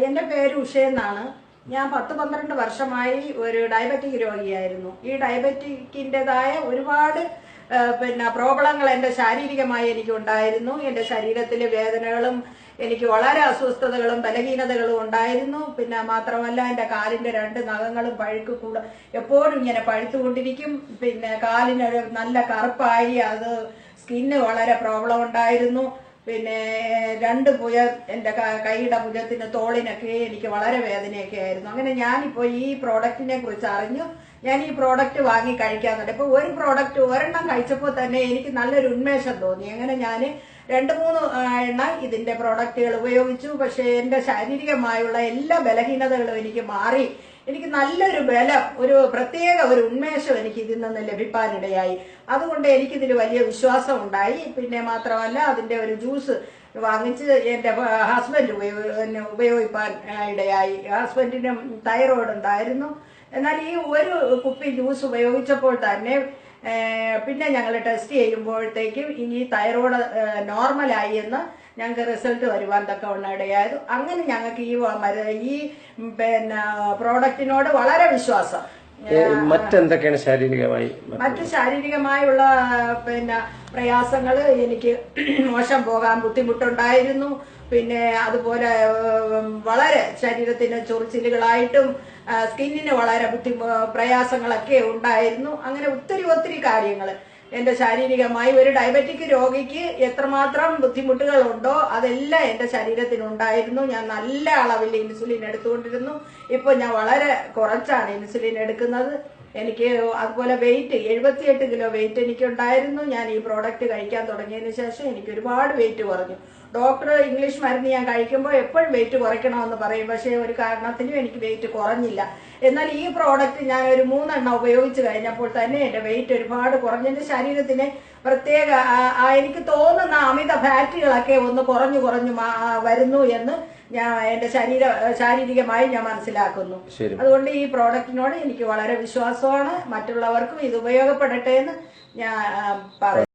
എൻ്റെ പേര് ഉഷ എന്നാണ്. ഞാൻ 10-12 വർഷമായി ഒരു ഡയബറ്റിക് രോഗിയായിരുന്നു. ഈ ഡയബറ്റിക്കിൻ്റെതായ ഒരുപാട് പ്രോബ്ലങ്ങൾ എൻ്റെ ശാരീരികമായി എനിക്കുണ്ടായിരുന്നു. എൻ്റെ ശരീരത്തിലെ വേദനകളും എനിക്ക് വളരെ അസ്വസ്ഥതകളും ബലഹീനതകളും ഉണ്ടായിരുന്നു. പിന്നെ മാത്രമല്ല എൻ്റെ കാലിൻ്റെ 2 നഖങ്ങളും പഴുക്ക് കൂടെ എപ്പോഴും ഇങ്ങനെ പഴുത്തുകൊണ്ടിരിക്കും. പിന്നെ കാലിന് നല്ല കറുപ്പായി, അത് സ്കിന്ന് വളരെ പ്രോബ്ലം ഉണ്ടായിരുന്നു. പിന്നെ 2 എൻ്റെ കൈയുടെ ഭുജത്തിന് തോളിനൊക്കെ എനിക്ക് വളരെ വേദനയൊക്കെ ആയിരുന്നു. അങ്ങനെ ഞാനിപ്പോൾ ഈ പ്രോഡക്റ്റിനെ കുറിച്ച് അറിഞ്ഞു. ഞാൻ ഈ പ്രോഡക്റ്റ് വാങ്ങി കഴിക്കാറുണ്ട്. ഇപ്പോൾ ഒരു പ്രോഡക്റ്റ് ഒരെണ്ണം കഴിച്ചപ്പോൾ തന്നെ എനിക്ക് നല്ലൊരു ഉന്മേഷം തോന്നി. അങ്ങനെ ഞാൻ 2-3 എണ്ണം ഇതിന്റെ പ്രോഡക്റ്റുകൾ ഉപയോഗിച്ചു. പക്ഷേ എൻ്റെ ശാരീരികമായുള്ള എല്ലാ ബലഹീനതകളും എനിക്ക് മാറി. എനിക്ക് നല്ലൊരു ബലം, ഒരു പ്രത്യേക ഒരു ഉന്മേഷം എനിക്ക് ഇതിൽ നിന്ന് ലഭിക്കാനിടയായി. അതുകൊണ്ട് എനിക്കിതിൽ വലിയ വിശ്വാസം ഉണ്ടായി. പിന്നെ മാത്രമല്ല അതിന്റെ ഒരു ജ്യൂസ് വാങ്ങിച്ച് എൻ്റെ ഹസ്ബൻഡ് ഉപയോഗിക്കാൻ ഇടയായി. ഹസ്ബൻഡിന് തൈറോയ്ഡ് ഉണ്ടായിരുന്നു. എന്നാൽ ഈ ഒരു കുപ്പി ജ്യൂസ് ഉപയോഗിച്ചപ്പോൾ തന്നെ പിന്നെ ഞങ്ങൾ ടെസ്റ്റ് ചെയ്യുമ്പോഴത്തേക്കും ഈ തൈറോയ്ഡ് നോർമലായി എന്ന് ഞങ്ങൾക്ക് റിസൾട്ട് വരുവാൻ തക്കവണ്ണം ഇടയായത്. അങ്ങനെ ഞങ്ങൾക്ക് ഈ പ്രോഡക്റ്റിനോട് വളരെ വിശ്വാസം. മറ്റെന്തൊക്കെയാണ് ശാരീരികമായി? മറ്റു ശാരീരികമായുള്ള പ്രയാസങ്ങൾ, എനിക്ക് മോശം പോകാൻ ബുദ്ധിമുട്ടുണ്ടായിരുന്നു. പിന്നെ അതുപോലെ വളരെ ശരീരത്തിന് ചൊറിച്ചിലുകളായിട്ടും സ്കിന്നിന് വളരെ പ്രയാസങ്ങളൊക്കെ ഉണ്ടായിരുന്നു. അങ്ങനെ ഒത്തിരി കാര്യങ്ങൾ എൻ്റെ ശാരീരികമായി ഒരു ഡയബറ്റിക് രോഗിക്ക് എത്രമാത്രം ബുദ്ധിമുട്ടുകളുണ്ടോ അതെല്ലാം എൻ്റെ ശരീരത്തിനുണ്ടായിരുന്നു. ഞാൻ നല്ല അളവിൽ ഇൻസുലിൻ എടുത്തുകൊണ്ടിരുന്നു. ഇപ്പോൾ ഞാൻ വളരെ കുറച്ചാണ് ഇൻസുലിൻ എടുക്കുന്നത്. എനിക്ക് അതുപോലെ വെയിറ്റ് 78 കിലോ വെയിറ്റ് എനിക്കുണ്ടായിരുന്നു. ഞാൻ ഈ പ്രോഡക്റ്റ് കഴിക്കാൻ തുടങ്ങിയതിന് ശേഷം എനിക്ക് ഒരുപാട് വെയിറ്റ് കുറഞ്ഞു. ഡോക്ടർ ഇംഗ്ലീഷ് മരുന്ന് ഞാൻ കഴിക്കുമ്പോൾ എപ്പോഴും വെയിറ്റ് കുറയ്ക്കണമെന്ന് പറയും. പക്ഷേ ഒരു കാരണത്തിനും എനിക്ക് വെയിറ്റ് കുറഞ്ഞില്ല. എന്നാൽ ഈ പ്രോഡക്റ്റ് ഞാൻ ഒരു 3 എണ്ണം ഉപയോഗിച്ച് കഴിഞ്ഞപ്പോൾ തന്നെ എൻ്റെ വെയിറ്റ് ഒരുപാട് കുറഞ്ഞു. എൻ്റെ ശരീരത്തിന് പ്രത്യേക എനിക്ക് തോന്നുന്ന അമിത ഫാറ്റുകളൊക്കെ ഒന്ന് കുറഞ്ഞു വരുന്നു എന്ന് ഞാൻ എൻ്റെ ശാരീരികമായി ഞാൻ മനസ്സിലാക്കുന്നു. അതുകൊണ്ട് ഈ പ്രോഡക്റ്റിനോട് എനിക്ക് വളരെ വിശ്വാസമാണ്. മറ്റുള്ളവർക്കും ഇത് ഉപയോഗപ്പെടട്ടെ എന്ന് ഞാൻ പറയും.